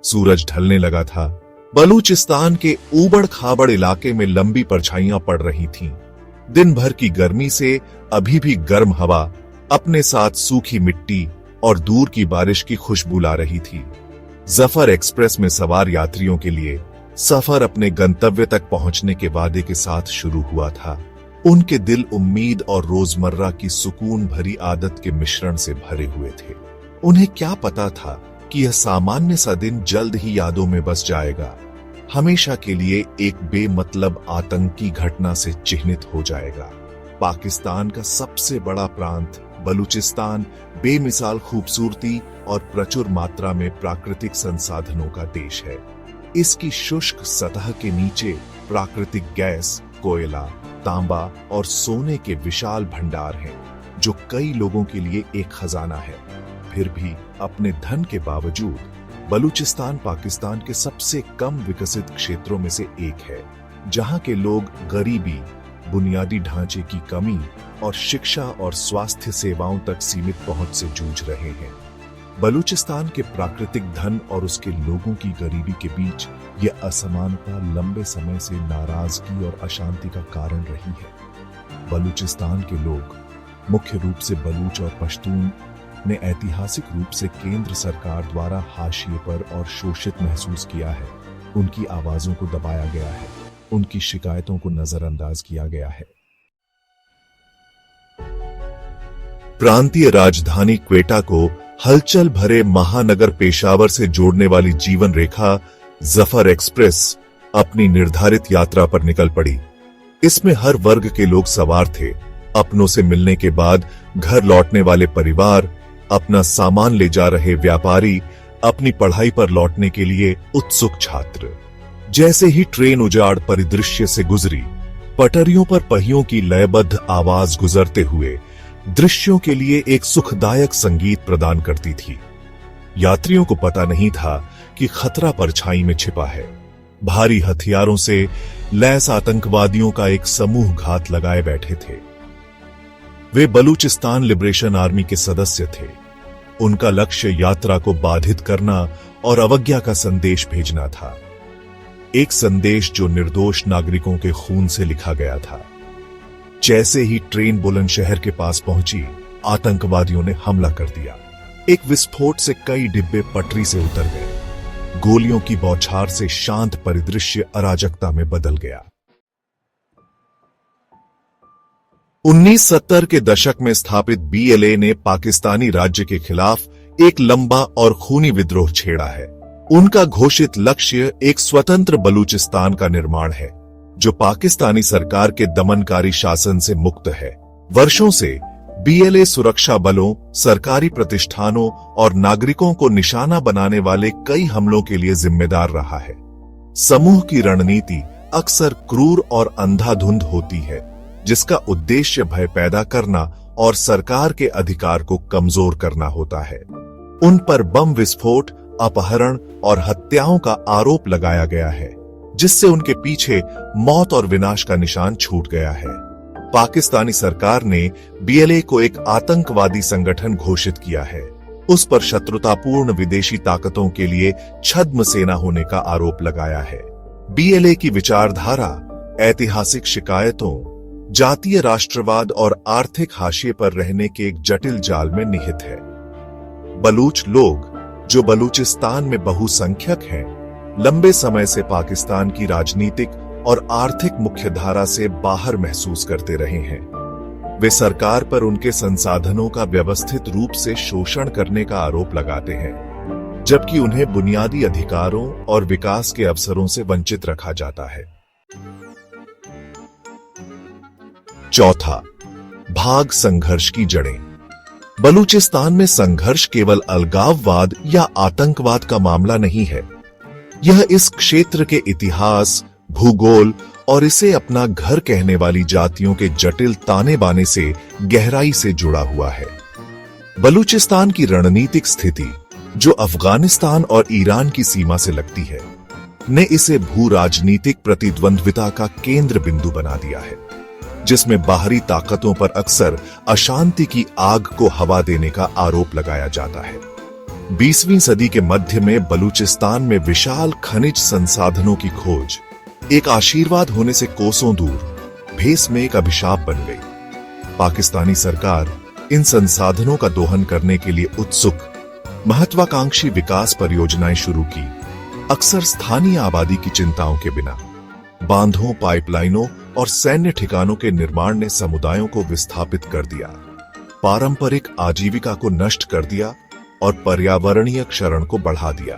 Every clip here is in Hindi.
सूरज ढलने लगा था। बलूचिस्तान के ऊबड़ खाबड़ इलाके में लंबी परछाइयां पड़ रही थीं। दिन भर की गर्मी से अभी भी गर्म हवा अपने साथ सूखी मिट्टी और दूर की बारिश की खुशबू ला रही थी। जफर एक्सप्रेस में सवार यात्रियों के लिए सफर अपने गंतव्य तक पहुंचने के वादे के साथ शुरू हुआ था। उनके दिल उम्मीद और रोजमर्रा की सुकून भरी आदत के मिश्रण से भरे हुए थे। उन्हें क्या पता था कि यह सामान्य सा दिन जल्द ही यादों में बस जाएगा, हमेशा के लिए एक बेमतलब आतंकी घटना से चिह्नित हो जाएगा। पाकिस्तान का सबसे बड़ा प्रांत बलूचिस्तान बेमिसाल खूबसूरती और प्रचुर मात्रा में प्राकृतिक संसाधनों का देश है। इसकी शुष्क सतह के नीचे प्राकृतिक गैस, कोयला, तांबा और सोने के विशाल भंडार हैं, जो कई लोगों के लिए एक खजाना है। फिर भी अपने धन के बावजूद बलूचिस्तान पाकिस्तान के सबसे कम विकसित क्षेत्रों में से एक है, जहां के लोग गरीबी, बुनियादी ढांचे की कमी और शिक्षा और स्वास्थ्य सेवाओं तक सीमित पहुंच से जूझ रहे हैं। बलूचिस्तान के प्राकृतिक धन और उसके लोगों की गरीबी के बीच यह असमानता लंबे समय से नाराजगी और अशांति का कारण रही है। बलूचिस्तान के लोग, मुख्य रूप से बलूच और पश्तून, ने ऐतिहासिक रूप से केंद्र सरकार द्वारा हाशिए पर और शोषित महसूस किया है। उनकी आवाजों को दबाया गया है, उनकी शिकायतों को नजरअंदाज किया गया है। प्रांतीय राजधानी क्वेटा को हलचल भरे महानगर पेशावर से जोड़ने वाली जीवन रेखा जफर एक्सप्रेस अपनी निर्धारित यात्रा पर निकल पड़ी। इसमें हर वर्ग के लोग सवार थे। अपनों से मिलने के बाद घर लौटने वाले परिवार, अपना सामान ले जा रहे व्यापारी, अपनी पढ़ाई पर लौटने के लिए उत्सुक छात्र। जैसे ही ट्रेन उजाड़ परिदृश्य से गुजरी, पटरियों पर पहियों की लयबद्ध आवाज गुजरते हुए दृश्यों के लिए एक सुखदायक संगीत प्रदान करती थी। यात्रियों को पता नहीं था कि खतरा परछाई में छिपा है। भारी हथियारों से लैस आतंकवादियों का एक समूह घात लगाए बैठे थे। वे बलूचिस्तान लिबरेशन आर्मी के सदस्य थे। उनका लक्ष्य यात्रा को बाधित करना और अवज्ञा का संदेश भेजना था। एक संदेश जो निर्दोष नागरिकों के खून से लिखा गया था। जैसे ही ट्रेन बुलंदशहर के पास पहुंची, आतंकवादियों ने हमला कर दिया। एक विस्फोट से कई डिब्बे पटरी से उतर गए। गोलियों की बौछार से शांत परिदृश्य अराजकता में बदल गया। 1970 के दशक में स्थापित बीएलए ने पाकिस्तानी राज्य के खिलाफ एक लंबा और खूनी विद्रोह छेड़ा है। उनका घोषित लक्ष्य एक स्वतंत्र बलूचिस्तान का निर्माण है, जो पाकिस्तानी सरकार के दमनकारी शासन से मुक्त है। वर्षों से बीएलए सुरक्षा बलों, सरकारी प्रतिष्ठानों और नागरिकों को निशाना बनाने वाले कई हमलों के लिए जिम्मेदार रहा है। समूह की रणनीति अक्सर क्रूर और अंधाधुंध होती है, जिसका उद्देश्य भय पैदा करना और सरकार के अधिकार को कमजोर करना होता है। उन पर बम विस्फोट, अपहरण और हत्याओं का आरोप लगाया गया है, जिससे उनके पीछे मौत और विनाश का निशान छूट गया है। पाकिस्तानी सरकार ने बीएलए को एक आतंकवादी संगठन घोषित किया है। उस पर शत्रुतापूर्ण विदेशी ताकतों के लिए छद्म सेना होने का आरोप लगाया है। बीएलए की विचारधारा ऐतिहासिक शिकायतों, जातीय राष्ट्रवाद और आर्थिक हाशिए पर रहने के एक जटिल जाल में निहित है। बलूच लोग, जो बलूचिस्तान में बहुसंख्यक हैं, लंबे समय से पाकिस्तान की राजनीतिक और आर्थिक मुख्यधारा से बाहर महसूस करते रहे हैं। वे सरकार पर उनके संसाधनों का व्यवस्थित रूप से शोषण करने का आरोप लगाते हैं, जबकि उन्हें बुनियादी अधिकारों और विकास के अवसरों से वंचित रखा जाता है। चौथा, भाग संघर्ष की जड़ें। बलूचिस्तान में संघर्ष केवल अलगाववाद या आतंकवाद का मामला नहीं है। यह इस क्षेत्र के इतिहास, भूगोल और इसे अपना घर कहने वाली जातियों के जटिल ताने बाने से गहराई से जुड़ा हुआ है। बलूचिस्तान की रणनीतिक स्थिति, जो अफगानिस्तान और ईरान की सीमा से लगती है, ने इसे भू राजनीतिक प्रतिद्वंद्विता का केंद्र बिंदु बना दिया है, जिसमें बाहरी ताकतों पर अक्सर अशांति की आग को हवा देने का आरोप लगाया जाता है। 20वीं सदी के मध्य में बलूचिस्तान में विशाल खनिज संसाधनों की खोज एक आशीर्वाद होने से कोसों दूर भेस में एक अभिशाप बन गई। पाकिस्तानी सरकार इन संसाधनों का दोहन करने के लिए उत्सुक महत्वाकांक्षी विकास परियोजनाएं शुरू की, अक्सर स्थानीय आबादी की चिंताओं के बिना। बांधों, पाइपलाइनों और सैन्य ठिकानों के निर्माण ने समुदायों को विस्थापित कर दिया, पारंपरिक आजीविका को नष्ट कर दिया और पर्यावरणीय क्षरण को बढ़ा दिया,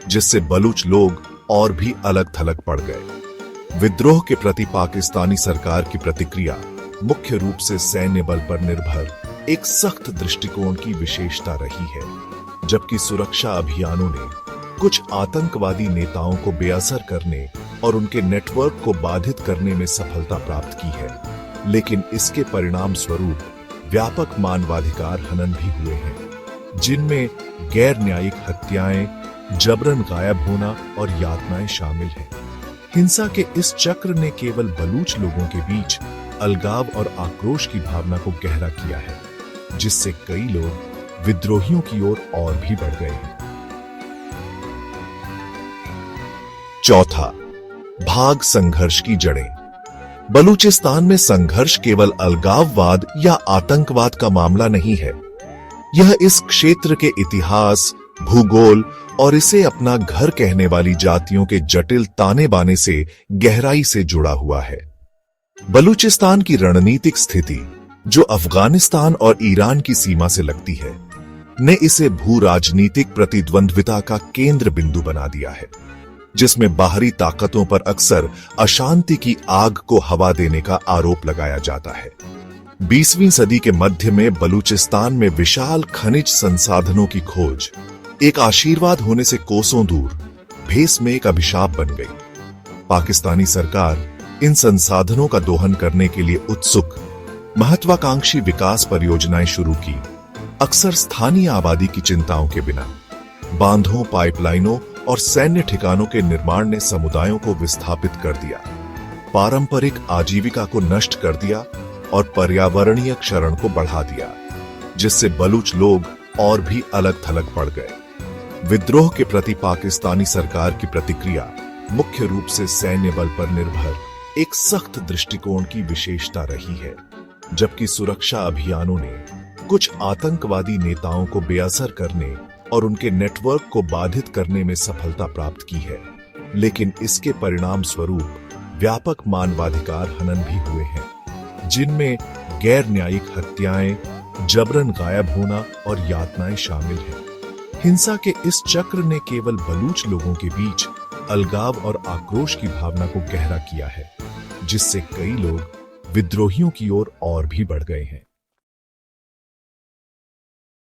जिससे बलूच लोग और भी अलग थलग पड़ गए। विद्रोह के प्रति पाकिस्तानी सरकार की प्रतिक्रिया मुख्य रूप से सैन्य बल पर निर्भर एक सख्त दृष्टिकोण की विशेषता रही है, जबकि सुरक्षा अभियानों ने कुछ आतंकवादी नेताओं को बेअसर करने और उनके नेटवर्क को बाधित करने में सफलता प्राप्त की है। लेकिन इसके परिणाम स्वरूप व्यापक मानवाधिकार हनन भी हुए हैं, जिनमें गैर न्यायिक हत्याएं, जबरन गायब होना और यातनाएं शामिल हैं। हिंसा के इस चक्र ने केवल बलूच लोगों के बीच अलगाव और आक्रोश की भावना को गहरा किया है, जिससे कई लोग विद्रोहियों की ओर और भी बढ़ गए हैं। चौथा, भाग संघर्ष की जड़ें। बलूचिस्तान में संघर्ष केवल अलगाववाद या आतंकवाद का मामला नहीं है। यह इस क्षेत्र के इतिहास, भूगोल और इसे अपना घर कहने वाली जातियों के जटिल ताने बाने से गहराई से जुड़ा हुआ है। बलूचिस्तान की रणनीतिक स्थिति, जो अफगानिस्तान और ईरान की सीमा से लगती है, ने इसे भू राजनीतिक प्रतिद्वंद्विता का केंद्र बिंदु बना दिया है, जिसमें बाहरी ताकतों पर अक्सर अशांति की आग को हवा देने का आरोप लगाया जाता है। 20वीं सदी के मध्य में बलूचिस्तान में विशाल खनिज संसाधनों की खोज एक आशीर्वाद होने से कोसों दूर भेस में एक अभिशाप बन गई। पाकिस्तानी सरकार इन संसाधनों का दोहन करने के लिए उत्सुक महत्वाकांक्षी विकास परियोजनाएं शुरू की, अक्सर स्थानीय आबादी की चिंताओं के बिना। बांधों, पाइपलाइनों और सैन्य ठिकानों के निर्माण ने समुदायों को विस्थापित कर दिया, पारंपरिक आजीविका को नष्ट कर दिया और पर्यावरणीय क्षरण को बढ़ा दिया, जिससे बलूच लोग और भी अलग थलग पड़ गए। विद्रोह के प्रति पाकिस्तानी सरकार की प्रतिक्रिया मुख्य रूप से सैन्य बल पर निर्भर एक सख्त दृष्टिकोण की विशेषता रही है, जबकि सुरक्षा अभियानों ने कुछ आतंकवादी नेताओं को बेअसर करने और उनके नेटवर्क को बाधित करने में सफलता प्राप्त की है। लेकिन इसके परिणाम स्वरूप व्यापक मानवाधिकार हनन भी हुए हैं, जिनमें गैर न्यायिक हत्याएं, जबरन गायब होना और यातनाएं शामिल हैं। हिंसा के इस चक्र ने केवल बलूच लोगों के बीच अलगाव और आक्रोश की भावना को गहरा किया है, जिससे कई लोग विद्रोहियों की ओर और भी बढ़ गए हैं।